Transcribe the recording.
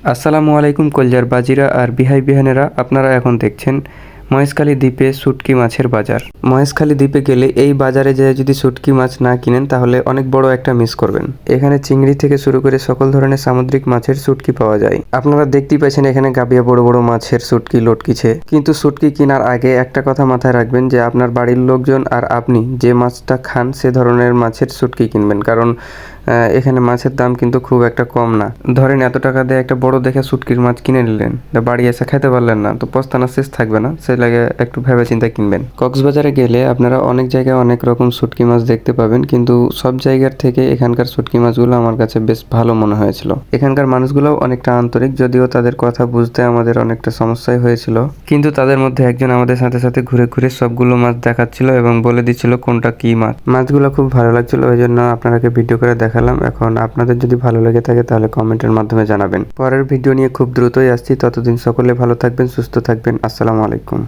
আসসালামু আলাইকুম কলজার বাজিরা আর বিহাই বিহানেরা, আপনারা এখন দেখছেন মহেশখালী দ্বীপে শুটকি মাছের বাজার। মহেশখালী দ্বীপে গেলে এই বাজারে যেয়ে যদি শুটকি মাছ না কিনেন তাহলে অনেক বড় একটা মিস করবেন। এখানে চিংড়ি থেকে শুরু করে সকল ধরনের সামুদ্রিক মাছের শুটকি পাওয়া যায়। আপনারা দেখতেই পাচ্ছেন এখানে গাবিয়া বড় বড় মাছের শুটকি লটকিছে। কিন্তু শুটকি কেনার আগে একটা কথা মাথায় রাখবেন যে আপনার বাড়ির লোকজন আর আপনি যে মাছটা খান সে ধরনের মাছের শুটকি কিনবেন, কারণ এখানে মাছের দাম কিন্তু খুব একটা কম না। ধরেন এত টাকা দিয়ে একটা বড় দেখে শুটকির মাছ কিনে নিলেন, বাড়ি এসে খেতে পারলেন না, তো পস্তানা শেষ থাকবে না, সেই লাগে একটু ভেবে চিন্তা কিনবেন। কক্সবাজারে গেলে আপনারা অনেক জায়গায় অনেক রকম শুটকি মাছ দেখতে পাবেন, কিন্তু সব জায়গার থেকে এখানকার শুটকি মাছগুলো আমার কাছে বেশ ভালো মনে হয়েছিল। এখানকার মানুষগুলোও অনেকটা আন্তরিক, যদিও তাদের কথা বুঝতে আমাদের অনেকটা সমস্যাই হয়েছিল, কিন্তু তাদের মধ্যে একজন আমাদের সাথে সাথে ঘুরে ঘুরে সবগুলো মাছ দেখাচ্ছিল এবং বলে দিচ্ছিল কোনটা কি মাছ। মাছগুলো খুব ভালো লাগছিল, ওই জন্য আপনাকে ভিডিও করে দেখালাম। এখন আপনাদের যদি ভালো লেগে থাকে তাহলে কমেন্টের মাধ্যমে জানাবেন। পরের ভিডিও নিয়ে খুব দ্রুতই আসছি, ততদিন সকলে ভালো থাকবেন, সুস্থ থাকবেন। আসসালামু আলাইকুম।